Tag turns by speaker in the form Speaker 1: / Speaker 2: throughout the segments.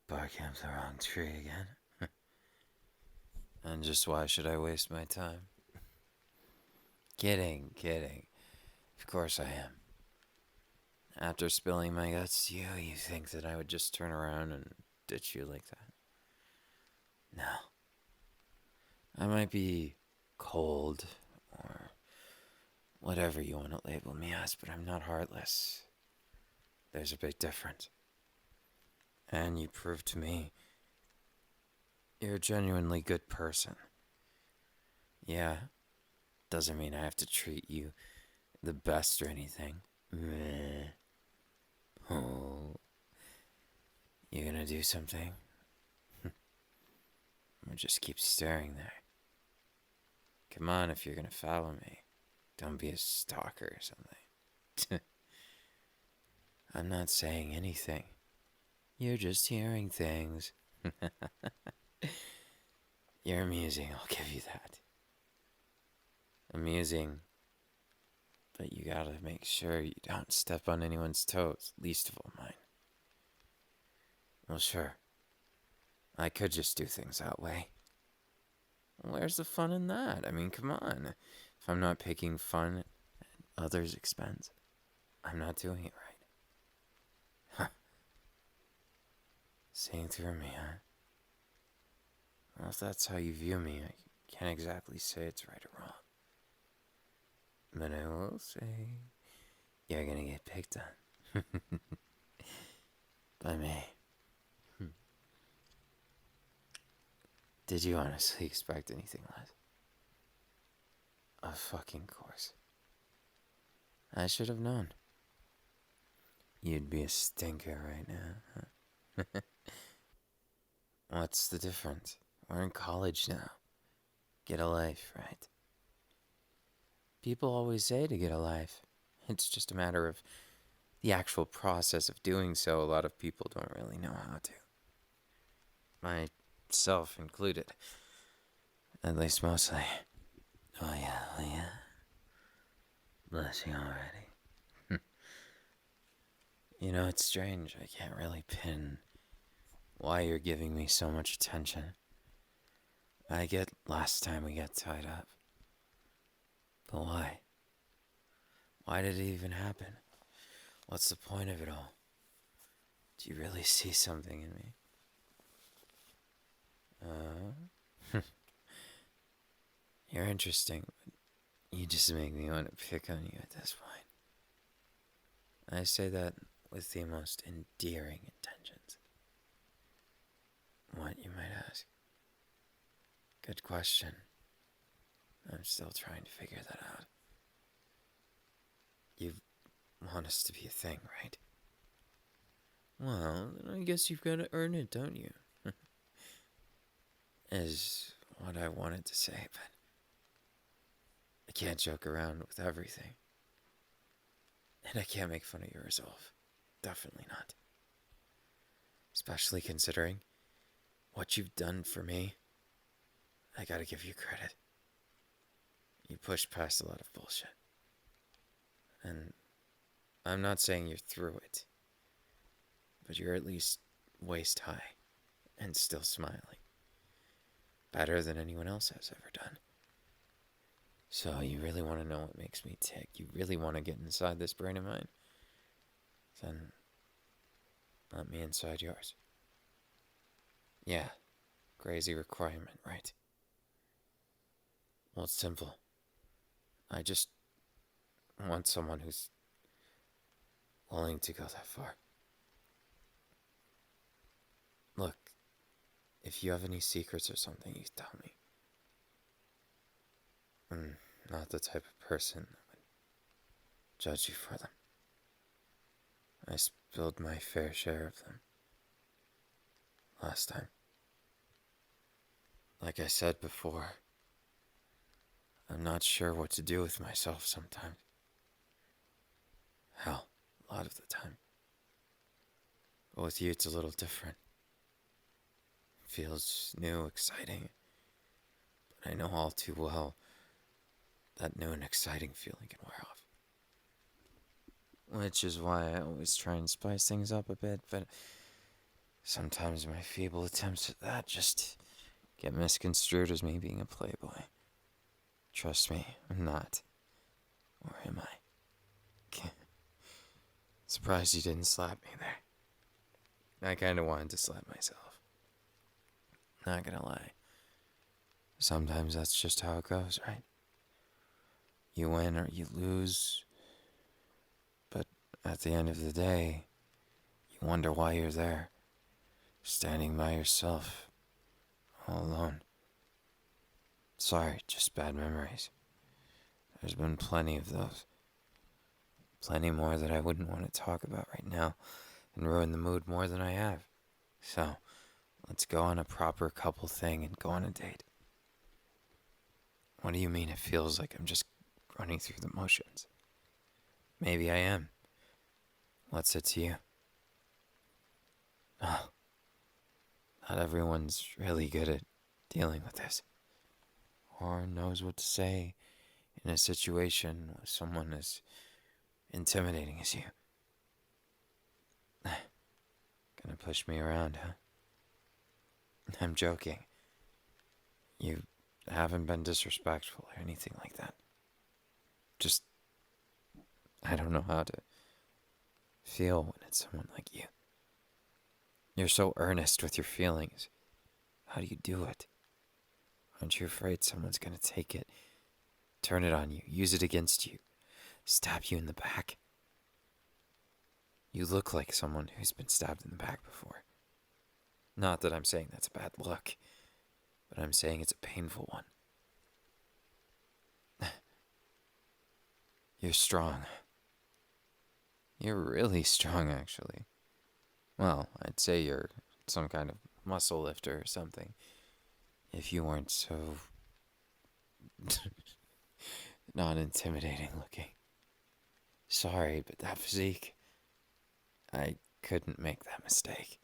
Speaker 1: Barking up the wrong tree again. And just why should I waste my time? Kidding, kidding. Of course I am. After spilling my guts to you, you think that I would just turn around and ditch you like that? No. I might be cold or whatever you want to label me as, but I'm not heartless. There's a big difference. And you proved to me you're a genuinely good person. Yeah, doesn't mean I have to treat you the best or anything. Meh. Oh, you gonna do something? Or just keep staring there? Come on, if you're gonna follow me. Don't be a stalker or something. I'm not saying anything. You're just hearing things. You're amusing, I'll give you that. Amusing, but you gotta make sure you don't step on anyone's toes, least of all mine. Well, sure. I could just do things that way. Where's the fun in that? I mean, come on. If I'm not picking fun at others' expense, I'm not doing it right. Huh. Seeing through me, huh? Well, if that's how you view me, I can't exactly say it's right or wrong. But I will say, you're gonna get picked on. By me. Did you honestly expect anything less? Of fucking course. I should have known. You'd be a stinker right now, huh? What's the difference? We're in college now. Get a life, right? People always say to get a life. It's just a matter of the actual process of doing so. A lot of people don't really know how to. Myself included. At least mostly. Oh yeah, oh yeah. Bless you already. You know, it's strange. I can't really pin why you're giving me so much attention. I get last time we got tied up. But why? Why did it even happen? What's the point of it all? Do you really see something in me? You're interesting, but you just make me want to pick on you at this point. I say that with the most endearing intentions. What, you might ask? Good question. I'm still trying to figure that out. You want us to be a thing, right? Well, then I guess you've got to earn it, don't you? Is what I wanted to say, but I can't joke around with everything. And I can't make fun of your resolve. Definitely not. Especially considering what you've done for me. I gotta give you credit. You pushed past a lot of bullshit. And I'm not saying you're through it, but you're at least waist high and still smiling. Better than anyone else has ever done. So you really want to know what makes me tick? You really want to get inside this brain of mine? Then let me inside yours. Yeah, crazy requirement, right? Well, it's simple. I just want someone who's willing to go that far. Look, if you have any secrets or something, you tell me. I'm not the type of person that would judge you for them. I spilled my fair share of them last time. Like I said before, I'm not sure what to do with myself sometimes. Hell, a lot of the time. But with you, it's a little different. It feels new, exciting. But I know all too well that new and exciting feeling can wear off. Which is why I always try and spice things up a bit, but Sometimes my feeble attempts at that just get misconstrued as me being a playboy. Trust me, I'm not. Or am I? Surprised you didn't slap me there. I kinda wanted to slap myself. Not gonna lie. Sometimes that's just how it goes, right? You win or you lose, but at the end of the day, you wonder why you're there, standing by yourself, all alone. Sorry, just bad memories. There's been plenty of those. Plenty more that I wouldn't want to talk about right now and ruin the mood more than I have. So, let's go on a proper couple thing and go on a date. What do you mean it feels like I'm just running through the motions? Maybe I am. What's it to you? Oh, not everyone's really good at dealing with this. Or knows what to say in a situation with someone as intimidating as you. Gonna push me around, huh? I'm joking. You haven't been disrespectful or anything like that. Just, I don't know how to feel when it's someone like you. You're so earnest with your feelings. How do you do it? Aren't you afraid someone's gonna take it, turn it on you, use it against you, stab you in the back? You look like someone who's been stabbed in the back before. Not that I'm saying that's a bad look, but I'm saying it's a painful one. You're strong. You're really strong, actually. Well, I'd say you're some kind of muscle lifter or something. If you weren't so not intimidating looking. Sorry, but that physique, I couldn't make that mistake.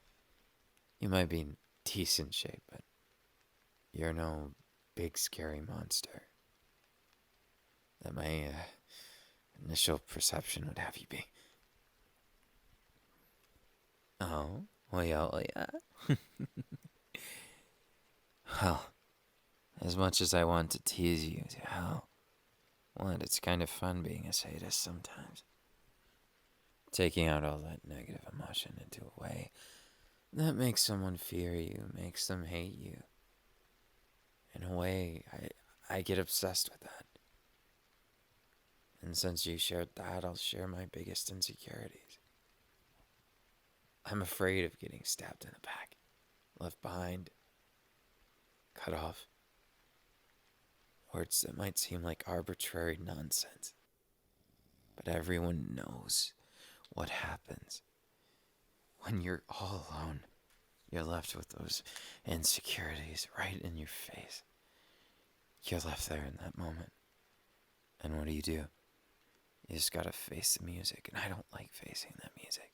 Speaker 1: You might be in decent shape, but you're no big scary monster that my initial perception would have you be. Oh, well, yeah. Well, as much as I want to tease you to hell, what, it's kind of fun being a sadist sometimes. Taking out all that negative emotion into a way that makes someone fear you, makes them hate you. In a way, I get obsessed with that. And since you shared that, I'll share my biggest insecurities. I'm afraid of getting stabbed in the back, left behind, cut off. Words that might seem like arbitrary nonsense. But everyone knows what happens when you're all alone. You're left with those insecurities right in your face. You're left there in that moment. And what do? You just gotta face the music, and I don't like facing that music.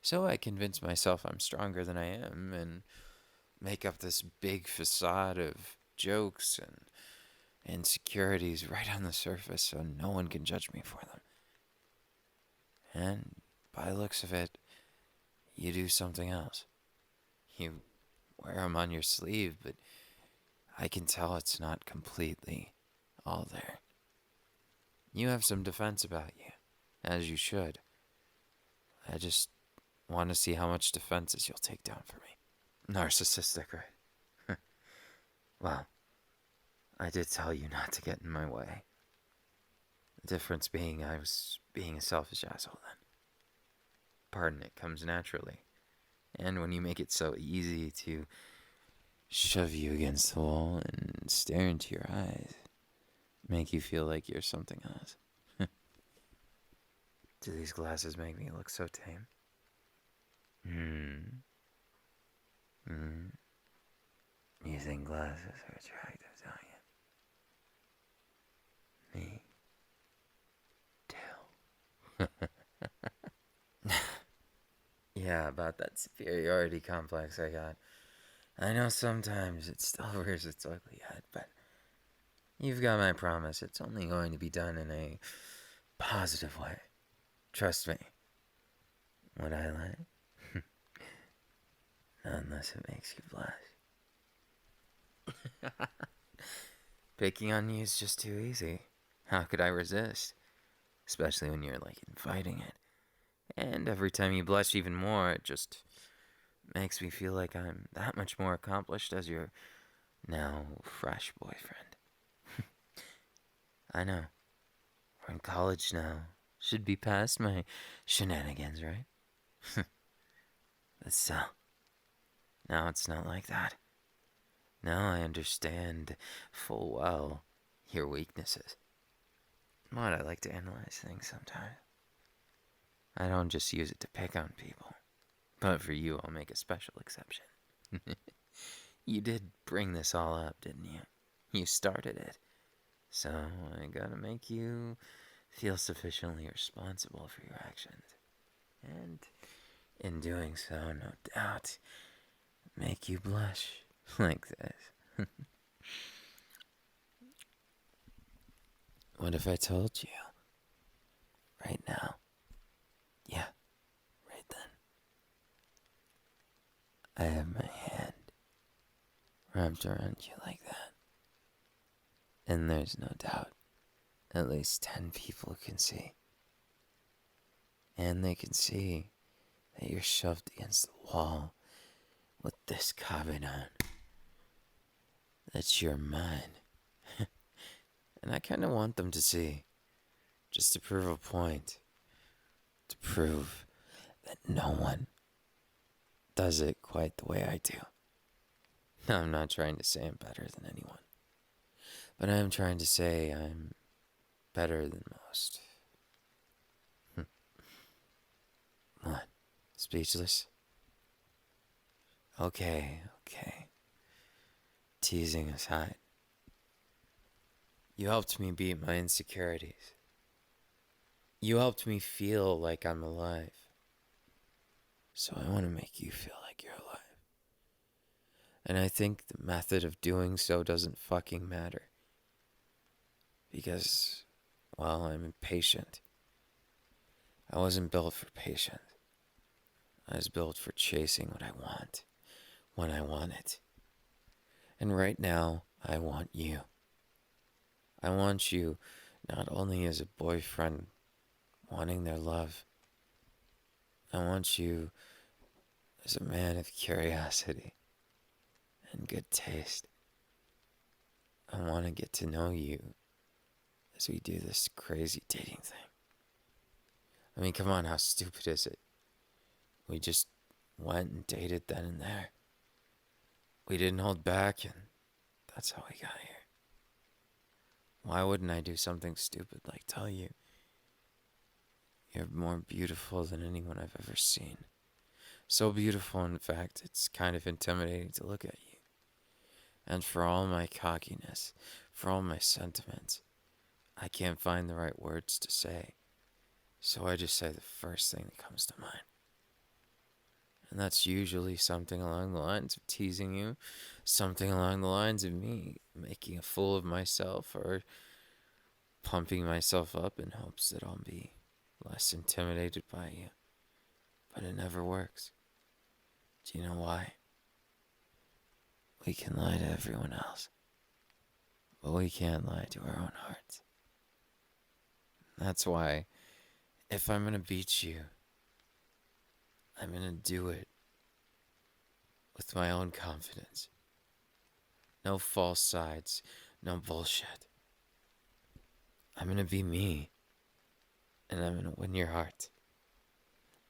Speaker 1: So I convince myself I'm stronger than I am and make up this big facade of jokes and insecurities right on the surface so no one can judge me for them. And by the looks of it, you do something else. You wear them on your sleeve, but I can tell it's not completely all there. You have some defense about you, as you should. I just want to see how much defenses you'll take down for me. Narcissistic, right? Well, I did tell you not to get in my way. The difference being I was being a selfish asshole then. Pardon, it comes naturally. And when you make it so easy to shove you against the wall and stare into your eyes, make you feel like you're something else. Do these glasses make me look so tame? You think glasses are attractive, don't you? Me too. Yeah, about that superiority complex I got. I know sometimes it still rears its ugly head, but you've got my promise. It's only going to be done in a positive way. Trust me. Would I lie? unless it makes you blush. Picking on you is just too easy. How could I resist? Especially when you're like inviting it. And every time you blush even more, it just makes me feel like I'm that much more accomplished as your now fresh boyfriend. I know. We're in college now. Should be past my shenanigans, right? But so, now it's not like that. Now I understand full well your weaknesses. But I like to analyze things sometimes. I don't just use it to pick on people. But for you, I'll make a special exception. You did bring this all up, didn't you? You started it. So I gotta make you feel sufficiently responsible for your actions. And in doing so, no doubt, make you blush like this. What if I told you? Right now. Yeah, right then. I have my hand wrapped around you like that. And there's no doubt, at least 10 people can see. And they can see that you're shoved against the wall with this comment on. That you're mine. And I kind of want them to see, just to prove a point. To prove that no one does it quite the way I do. Now, I'm not trying to say I'm better than anyone, but I am trying to say I'm better than most. What? Speechless? Okay. Teasing aside, you helped me beat my insecurities. You helped me feel like I'm alive. So I want to make you feel like you're alive. And I think the method of doing so doesn't fucking matter. Because, well, I'm impatient. I wasn't built for patience. I was built for chasing what I want, when I want it. And right now, I want you. I want you not only as a boyfriend wanting their love. I want you as a man of curiosity and good taste. I want to get to know you as we do this crazy dating thing. I mean, come on, how stupid is it? We just went and dated then and there. We didn't hold back, and that's how we got here. Why wouldn't I do something stupid like tell you you're more beautiful than anyone I've ever seen? So beautiful, in fact, it's kind of intimidating to look at you. And for all my cockiness, for all my sentiments, I can't find the right words to say. So I just say the first thing that comes to mind. And that's usually something along the lines of teasing you, something along the lines of me making a fool of myself or pumping myself up in hopes that I'll be less intimidated by you. But it never works. Do you know why? We can lie to everyone else, but we can't lie to our own hearts. That's why, if I'm gonna beat you, I'm gonna do it with my own confidence. No false sides, no bullshit. I'm gonna be me, and I'm gonna win your heart.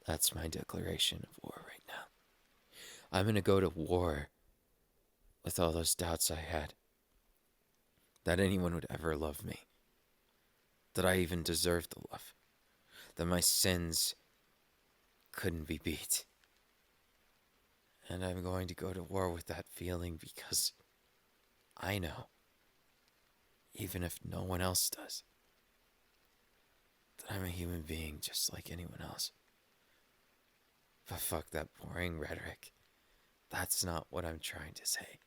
Speaker 1: That's my declaration of war right now. I'm gonna go to war with all those doubts I had. That anyone would ever love me. That I even deserved the love. That my sins couldn't be beat. And I'm going to go to war with that feeling because I know, even if no one else does, that I'm a human being just like anyone else. But fuck that boring rhetoric. That's not what I'm trying to say.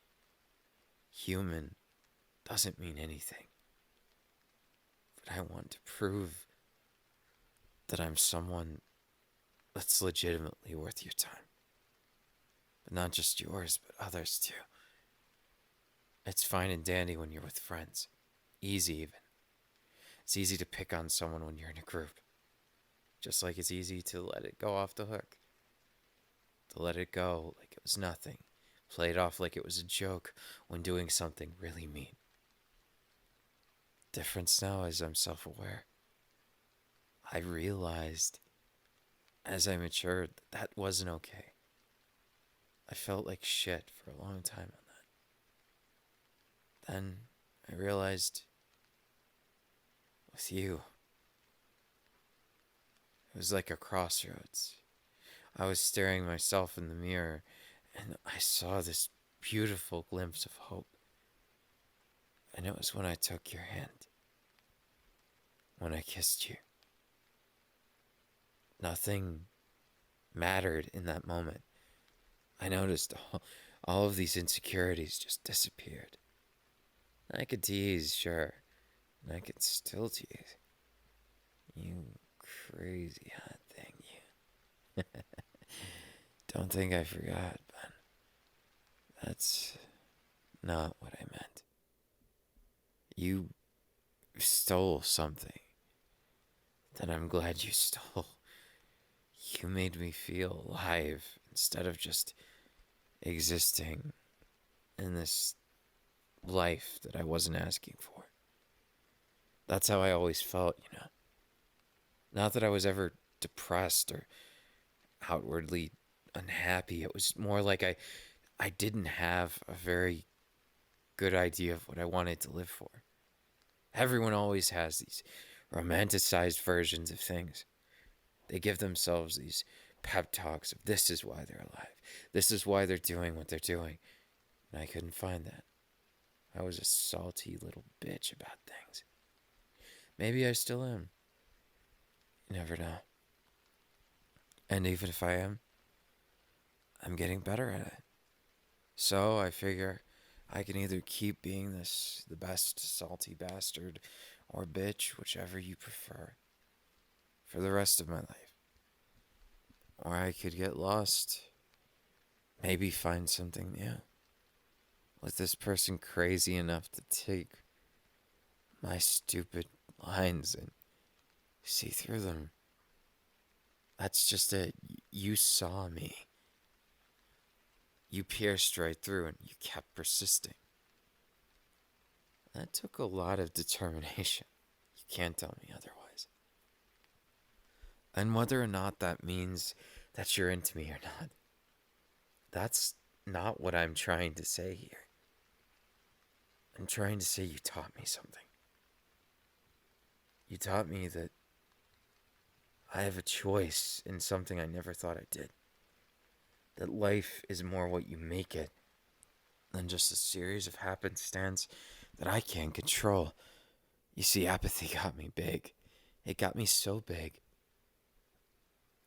Speaker 1: Human doesn't mean anything. But I want to prove that I'm someone that's legitimately worth your time. Not just yours, but others too. It's fine and dandy when you're with friends. Easy, even. It's easy to pick on someone when you're in a group. Just like it's easy to let it go off the hook. To let it go like it was nothing. Play it off like it was a joke when doing something really mean. Difference now is I'm self aware. I realized as I matured that that wasn't okay. I felt like shit for a long time on that. Then I realized with you, it was like a crossroads. I was staring myself in the mirror and I saw this beautiful glimpse of hope. And it was when I took your hand, when I kissed you. Nothing mattered in that moment. I noticed all of these insecurities just disappeared. I could tease, sure, and I could still tease. You crazy hot thing, you. Don't think I forgot, but that's not what I meant. You stole something that I'm glad you stole. You made me feel alive instead of just existing in this life that I wasn't asking for. That's how I always felt, you know. Not that I was ever depressed or outwardly unhappy. It was more like I didn't have a very good idea of what I wanted to live for. Everyone always has these romanticized versions of things. They give themselves these pep talks of this is why they're alive. This is why they're doing what they're doing. And I couldn't find that. I was a salty little bitch about things. Maybe I still am. You never know. And even if I am, I'm getting better at it. So I figure I can either keep being the best salty bastard or bitch, whichever you prefer, for the rest of my life. Or I could get lost. Maybe find something new. Was this person crazy enough to take my stupid lines and see through them? That's just it. You saw me. You pierced right through and you kept persisting. That took a lot of determination. You can't tell me otherwise. And whether or not that means that you're into me or not, that's not what I'm trying to say here. I'm trying to say you taught me something. You taught me that I have a choice in something I never thought I did. That life is more what you make it than just a series of happenstance that I can't control. You see, apathy got me big. It got me so big.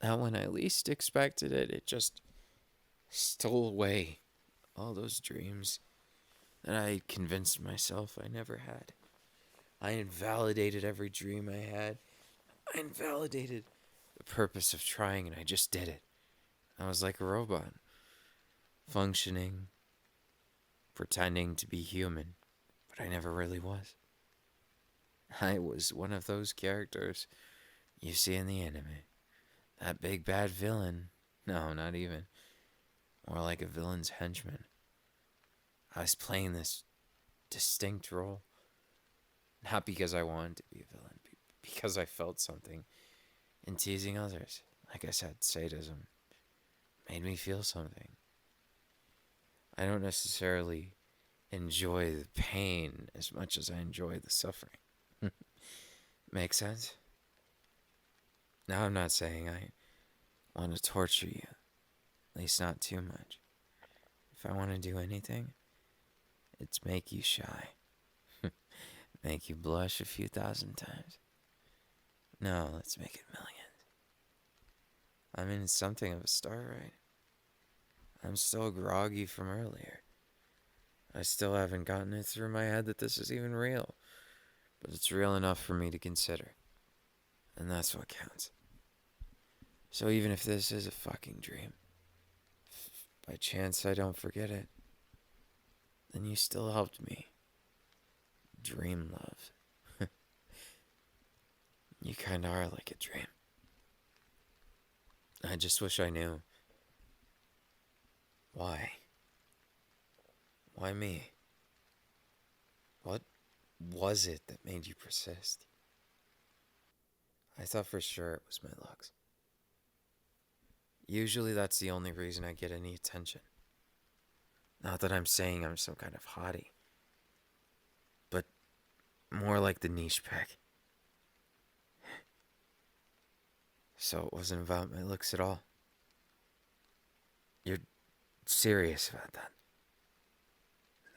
Speaker 1: Now, when I least expected it, it just stole away all those dreams that I convinced myself I never had. I invalidated every dream I had. I invalidated the purpose of trying, and I just did it. I was like a robot, functioning, pretending to be human, but I never really was. I was one of those characters you see in the anime. That big bad villain. No, not even. More like a villain's henchman. I was playing this distinct role. Not because I wanted to be a villain, because I felt something in teasing others. Like I said, sadism made me feel something. I don't necessarily enjoy the pain as much as I enjoy the suffering. Make sense? Now, I'm not saying I want to torture you, at least not too much. If I want to do anything, it's make you shy, make you blush a few thousand times. No, let's make it millions. I mean, it's something of a start, right? I'm still groggy from earlier. I still haven't gotten it through my head that this is even real, but it's real enough for me to consider, and that's what counts. So even if this is a fucking dream, by chance I don't forget it, then you still helped me. Dream love. You kinda are like a dream. I just wish I knew. Why? Why me? What was it that made you persist? I thought for sure it was my looks. Usually that's the only reason I get any attention. Not that I'm saying I'm some kind of hottie, but more like the niche pick. So it wasn't about my looks at all. You're serious about that?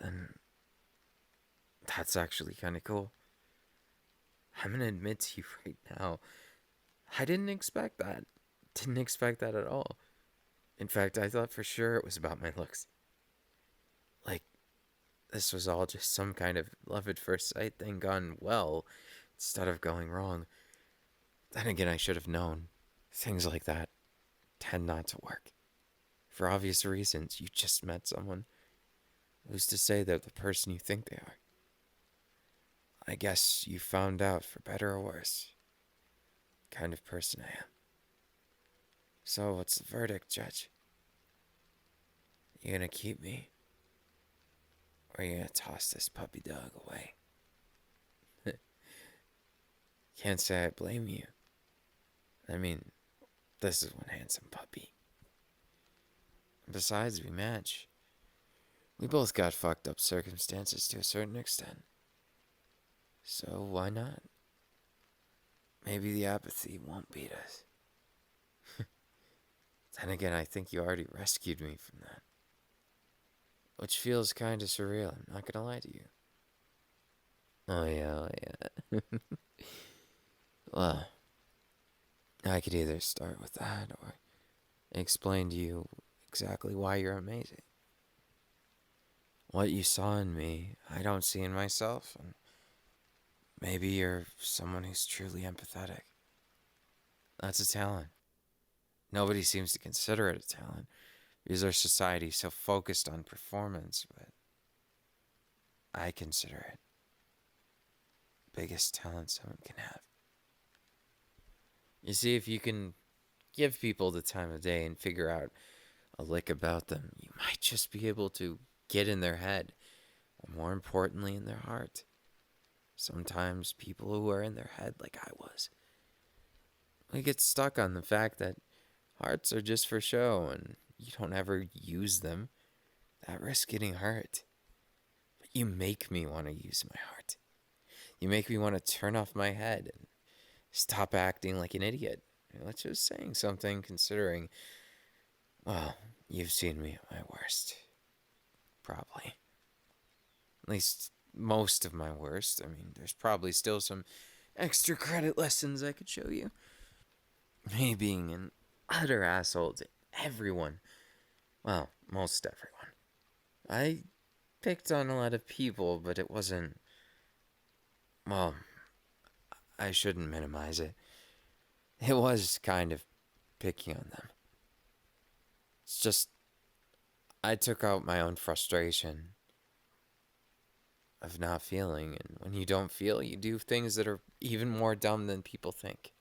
Speaker 1: Then that's actually kind of cool. I'm gonna admit to you right now, I didn't expect that. Didn't expect that at all. In fact, I thought for sure it was about my looks. Like, this was all just some kind of love at first sight thing gone well instead of going wrong. Then again, I should have known. Things like that tend not to work. For obvious reasons, you just met someone. Who's to say they're the person you think they are? I guess you found out, for better or worse, the kind of person I am. So, what's the verdict, Judge? You gonna keep me? Or you gonna toss this puppy dog away? Can't say I blame you. I mean, this is one handsome puppy. Besides, we match. We both got fucked up circumstances to a certain extent. So why not? Maybe the apathy won't beat us. Then again, I think you already rescued me from that. Which feels kinda surreal, I'm not gonna lie to you. Oh yeah, oh yeah. Well, I could either start with that or explain to you exactly why you're amazing. What you saw in me, I don't see in myself, and maybe you're someone who's truly empathetic. That's a talent. Nobody seems to consider it a talent because our society's so focused on performance, but I consider it the biggest talent someone can have. You see, if you can give people the time of day and figure out a lick about them, you might just be able to get in their head, or more importantly, in their heart. Sometimes people who are in their head, like I was, we get stuck on the fact that hearts are just for show and you don't ever use them. That risks getting hurt. But you make me want to use my heart. You make me want to turn off my head and stop acting like an idiot. That's just saying something considering, well, you've seen me at my worst. Probably. At least most of my worst. I mean, there's probably still some extra credit lessons I could show you. Me being an utter asshole to everyone. Well, most everyone. I picked on a lot of people, but it wasn't. Well, I shouldn't minimize it. It was kind of picking on them. It's just, I took out my own frustration of not feeling, and when you don't feel, you do things that are even more dumb than people think.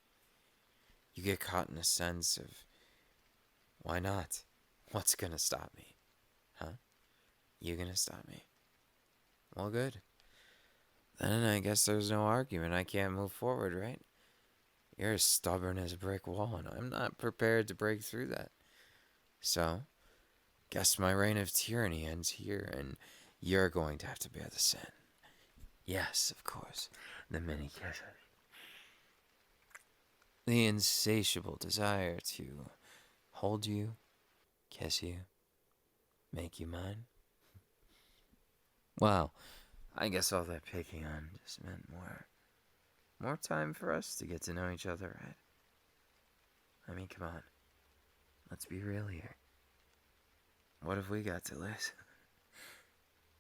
Speaker 1: You get caught in a sense of, why not? What's gonna stop me? Huh? You gonna stop me? Well, good. Then I guess there's no argument. I can't move forward, right? You're as stubborn as a brick wall, and I'm not prepared to break through that. So, guess my reign of tyranny ends here, and you're going to have to bear the sin. Yes, of course, the many kisses. The insatiable desire to hold you, kiss you, make you mine. Well, I guess all that picking on just meant more time for us to get to know each other, right? I mean, come on. Let's be real here. What have we got to lose?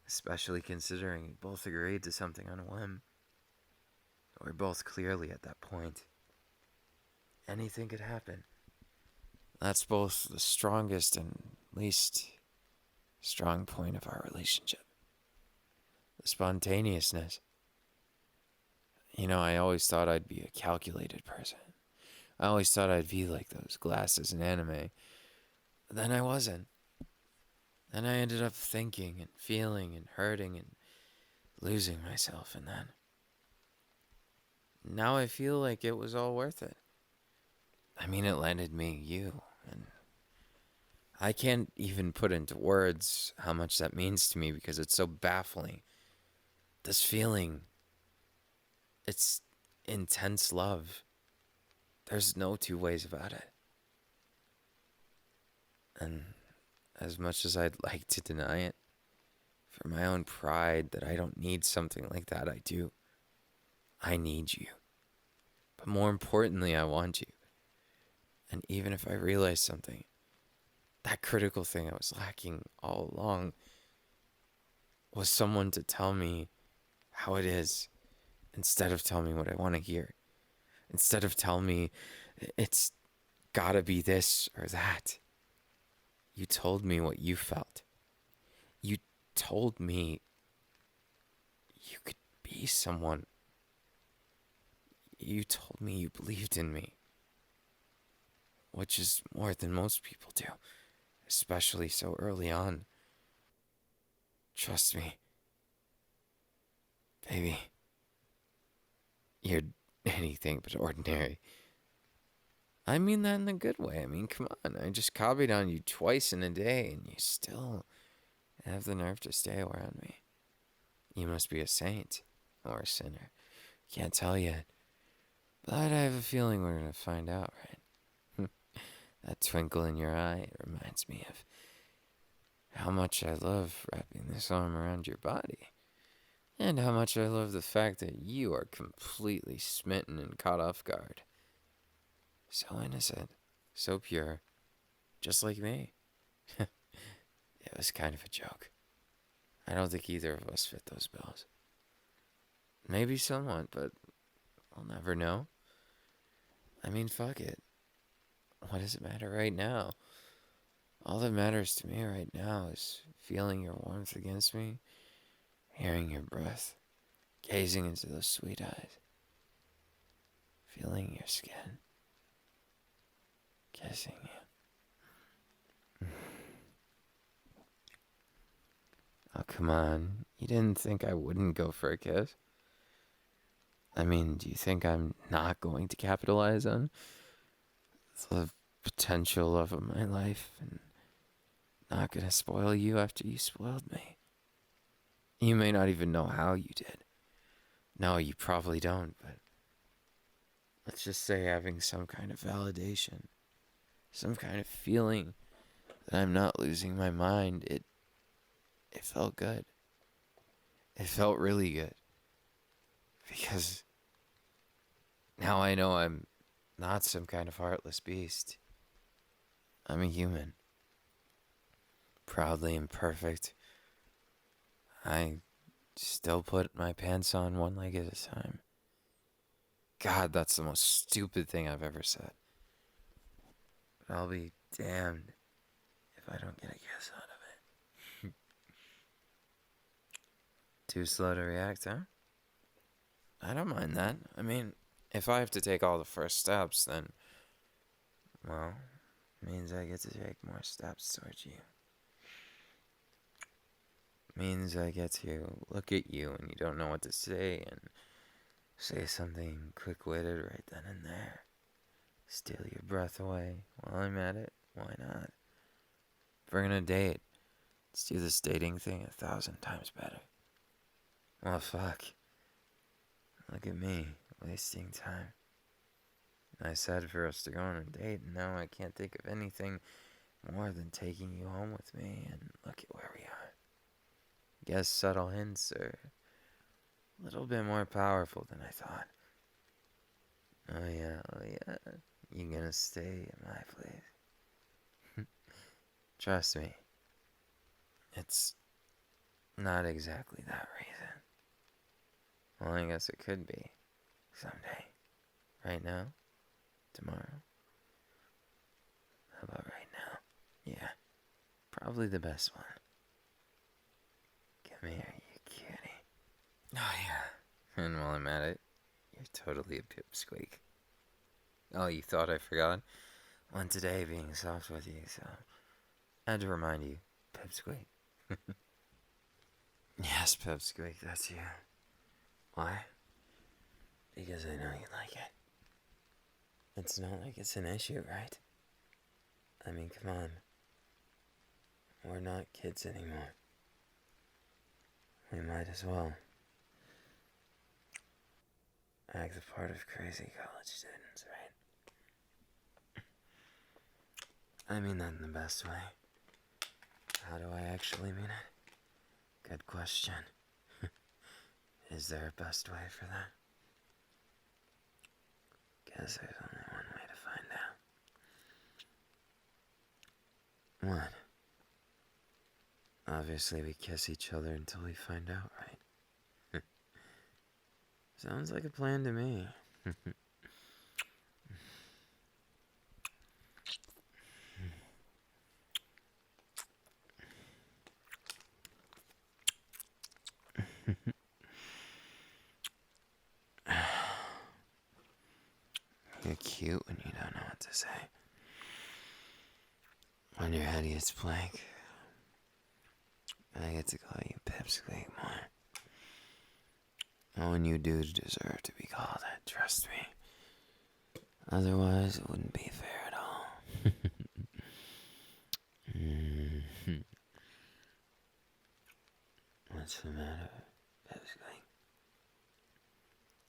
Speaker 1: Especially considering we both agreed to something on a whim. We're both clearly at that point. Anything could happen. That's both the strongest and least strong point of our relationship. The spontaneousness. I always thought I'd be a calculated person. I always thought I'd be like those glasses in anime. But then I wasn't. Then I ended up thinking and feeling and hurting and losing myself, and then now I feel like it was all worth it. I mean, it landed me you, and I can't even put into words how much that means to me because it's so baffling. This feeling, it's intense love. There's no two ways about it. And as much as I'd like to deny it, for my own pride that I don't need something like that, I do. I need you. But more importantly, I want you. And even if I realize something, that critical thing I was lacking all along was someone to tell me how it is instead of tell me what I want to hear. Instead of tell me it's gotta be this or that. You told me what you felt. You told me you could be someone. You told me you believed in me. Which is more than most people do, especially so early on. Trust me, baby. You're anything but ordinary. I mean that in a good way. I mean, come on. I just copied on you twice in a day, and you still have the nerve to stay around me. You must be a saint or a sinner. Can't tell yet. But I have a feeling we're going to find out, right? That twinkle in your eye reminds me of how much I love wrapping this arm around your body. And how much I love the fact that you are completely smitten and caught off guard. So innocent, so pure, just like me. It was kind of a joke. I don't think either of us fit those bills. Maybe somewhat, but I'll never know. I mean, fuck it. What does it matter right now? All that matters to me right now is feeling your warmth against me, hearing your breath, gazing into those sweet eyes, feeling your skin, kissing you. Oh, come on. You didn't think I wouldn't go for a kiss? I mean, do you think I'm not going to capitalize on the potential love of my life and not gonna spoil you after you spoiled me? You may not even know how you did. No, you probably don't, but let's just say having some kind of validation, some kind of feeling that I'm not losing my mind, it felt good. It felt really good. Because now I know I'm not some kind of heartless beast. I'm a human. Proudly imperfect. I still put my pants on one leg at a time. God, that's the most stupid thing I've ever said. But I'll be damned if I don't get a kiss out of it. Too slow to react, huh? I don't mind that. I mean, if I have to take all the first steps, then, well, it means I get to take more steps towards you. It means I get to look at you and you don't know what to say and say something quick-witted right then and there. Steal your breath away while I'm at it. Why not? If we're gonna date, let's do this dating thing 1,000 times better. Well, fuck. Look at me, wasting time. I said for us to go on a date, and now I can't think of anything more than taking you home with me, and look at where we are. Guess subtle hints are a little bit more powerful than I thought. Oh yeah. You gonna stay in my place? Trust me, it's not exactly that reason. Well, I guess it could be someday. Right now? Tomorrow? How about right now? Yeah, probably the best one. me, are you kitty? Oh, yeah. And while I'm at it, you're totally a pipsqueak. Oh, you thought I forgot? Well, today being soft with you, so I had to remind you, pipsqueak. Yes, pipsqueak, that's you. Why? Because I know you like it. It's not like it's an issue, right? I mean, come on. We're not kids anymore. We might as well act the part of crazy college students, right? I mean that in the best way. How do I actually mean it? Good question. Is there a best way for that? Guess there's only one way to find out. What? Obviously, we kiss each other until we find out, right? Sounds like a plan to me. You're cute when you don't know what to say. When your head gets blank, I get to call you Pipsqueak more. And you do deserve to be called it, trust me. Otherwise, it wouldn't be fair at all. What's the matter, Pipsqueak?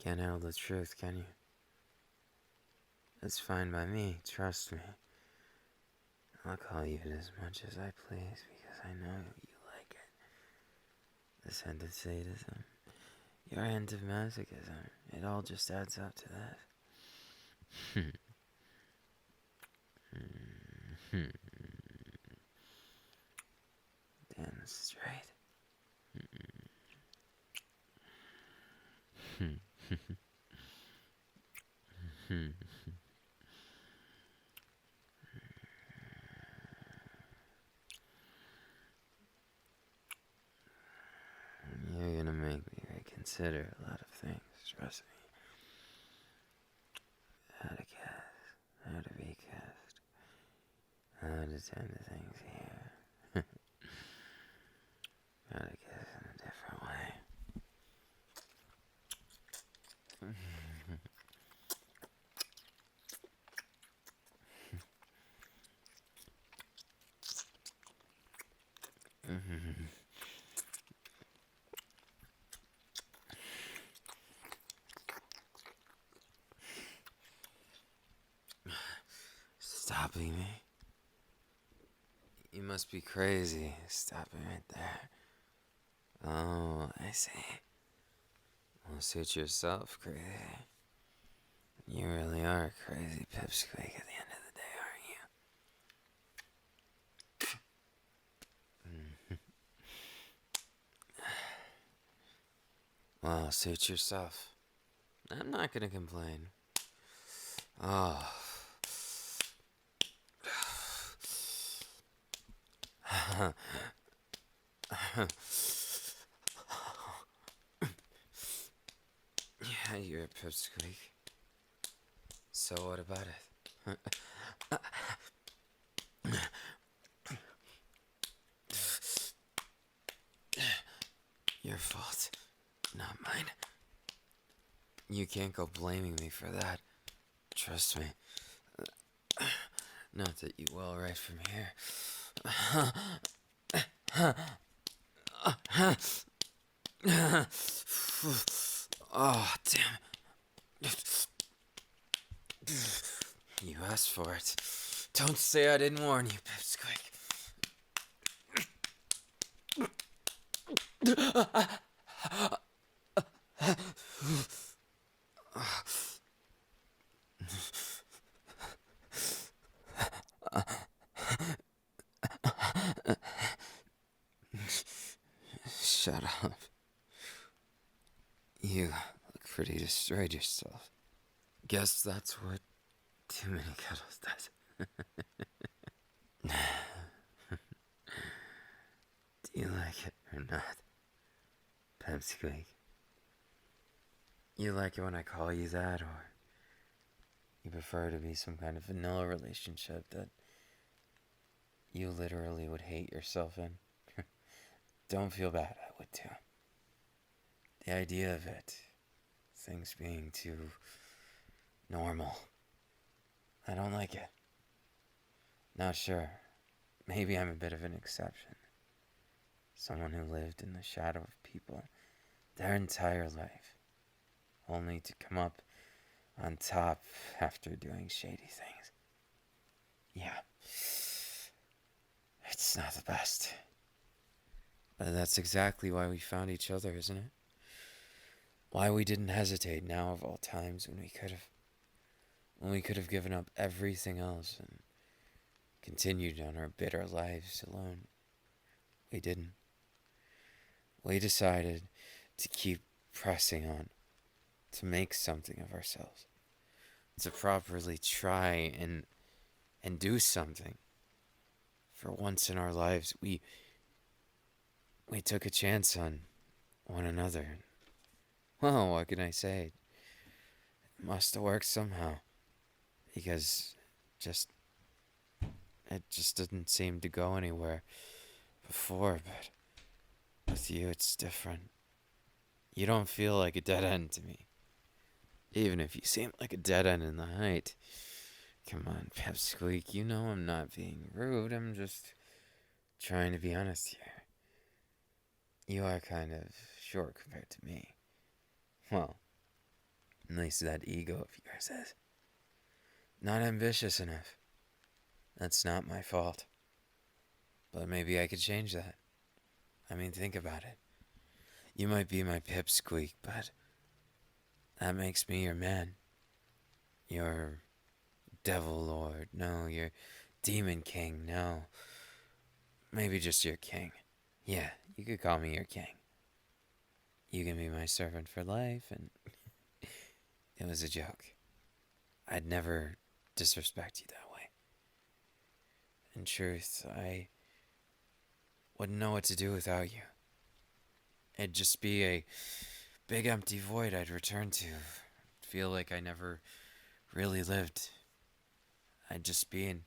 Speaker 1: Can't handle the truth, can you? It's fine by me, trust me. I'll call you it as much as I please because I know you like it. This hint of sadism, your hint of masochism, it all just adds up to that. Damn straight. You're gonna make me reconsider a lot of things, trust me. How to cast, how to recast, how to turn the things here. How to kiss in a different way. Stopping me? You must be crazy. Stopping right there. Oh, I see. Well, suit yourself, crazy. You really are a crazy pipsqueak at the end of the day, aren't you? Well, suit yourself. I'm not gonna complain. Oh. Yeah, you're a pipsqueak. So what about it? Your fault, not mine. You can't go blaming me for that. Trust me. Not that you will right from here. Oh, damn it. You asked for it. Don't say I didn't warn you, Pipsqueak. Shut up. You look pretty destroyed yourself. Guess that's what too many cuddles does. Do you like it or not? Pipsqueak. You like it when I call you that, or you prefer to be some kind of vanilla relationship that you literally would hate yourself in? Don't feel bad, I would too. The idea of it, things being too normal, I don't like it. Now, sure, maybe I'm a bit of an exception. Someone who lived in the shadow of people their entire life, only to come up on top after doing shady things. Yeah, it's not the best. But that's exactly why we found each other, isn't it? Why we didn't hesitate now of all times when we could have given up everything else and continued on our bitter lives alone. We didn't. We decided to keep pressing on, to make something of ourselves, to properly try and do something. For once in our lives, we took a chance on one another. Well, what can I say? It must have worked somehow. Because just it just didn't seem to go anywhere before, but with you it's different. You don't feel like a dead end to me. Even if you seem like a dead end in the height. Come on, Pipsqueak, you know I'm not being rude, I'm just trying to be honest here. You are kind of short compared to me. Well, at least that ego of yours is. Not ambitious enough. That's not my fault. But maybe I could change that. I mean, think about it. You might be my Pipsqueak, but that makes me your man. Your devil lord. No, your demon king. No. Maybe just your king. Yeah, you could call me your king. You can be my servant for life, and it was a joke. I'd never disrespect you that way. In truth, I wouldn't know what to do without you. It'd just be a big empty void I'd return to. Feel like I never really lived. I'd just be in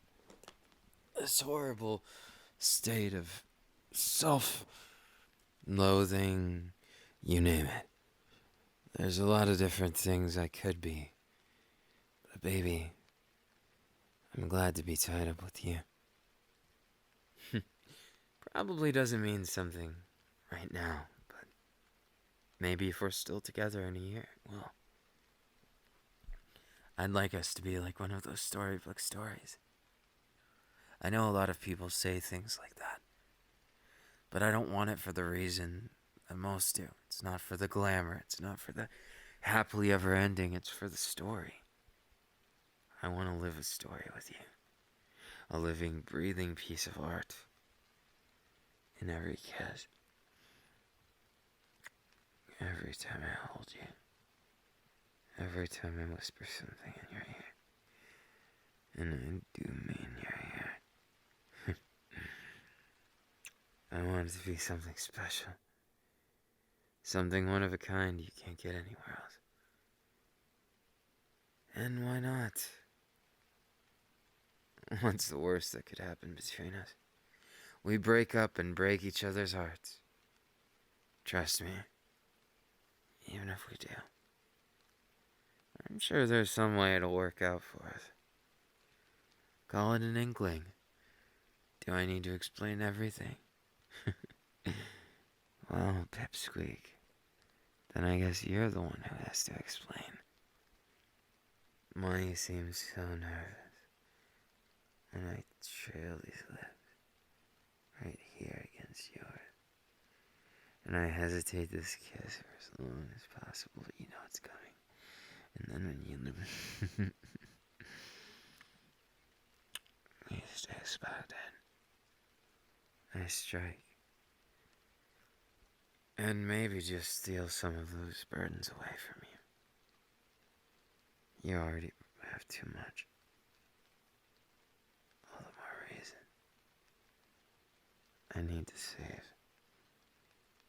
Speaker 1: this horrible state of self-loathing, you name it. There's a lot of different things I could be. But baby, I'm glad to be tied up with you. Probably doesn't mean something right now, but maybe if we're still together in a year, well, I'd like us to be like one of those storybook stories. I know a lot of people say things like that, but I don't want it for the reason that most do. It's not for the glamour, it's not for the happily ever ending, it's for the story. I want to live a story with you. A living, breathing piece of art. In every kiss. Every time I hold you. Every time I whisper something in your ear. And I do mean your ear. I want it to be something special. Something one of a kind you can't get anywhere else. And why not? What's the worst that could happen between us? We break up and break each other's hearts. Trust me. Even if we do. I'm sure there's some way it'll work out for us. Call it an inkling. Do I need to explain everything? Well, Pipsqueak, then I guess you're the one who has to explain. Why you seem so nervous. And I trail these lips right here against yours. And I hesitate this kiss for as long as possible, but you know it's coming. And then when you stay spot in, I strike. And maybe just steal some of those burdens away from you. You already have too much. All the more reason. I need to save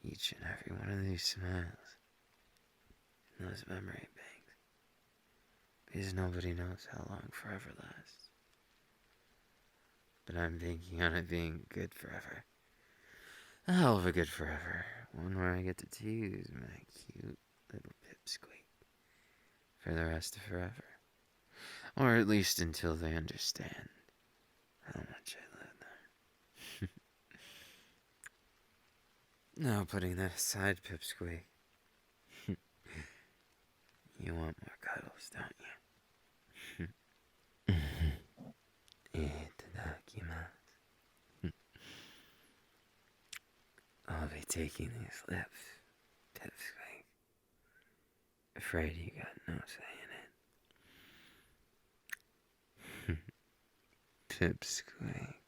Speaker 1: each and every one of these smiles and those memory banks, because nobody knows how long forever lasts. But I'm banking on it being good forever. A hell of a good forever. One where I get to tease my cute little Pipsqueak for the rest of forever. Or at least until they understand how much I love them. Now, putting that aside, Pipsqueak, you want more cuddles, don't you? Itadakimasu. I'll be taking these lips, Pipsqueak. Afraid you got no say in it. Pipsqueak.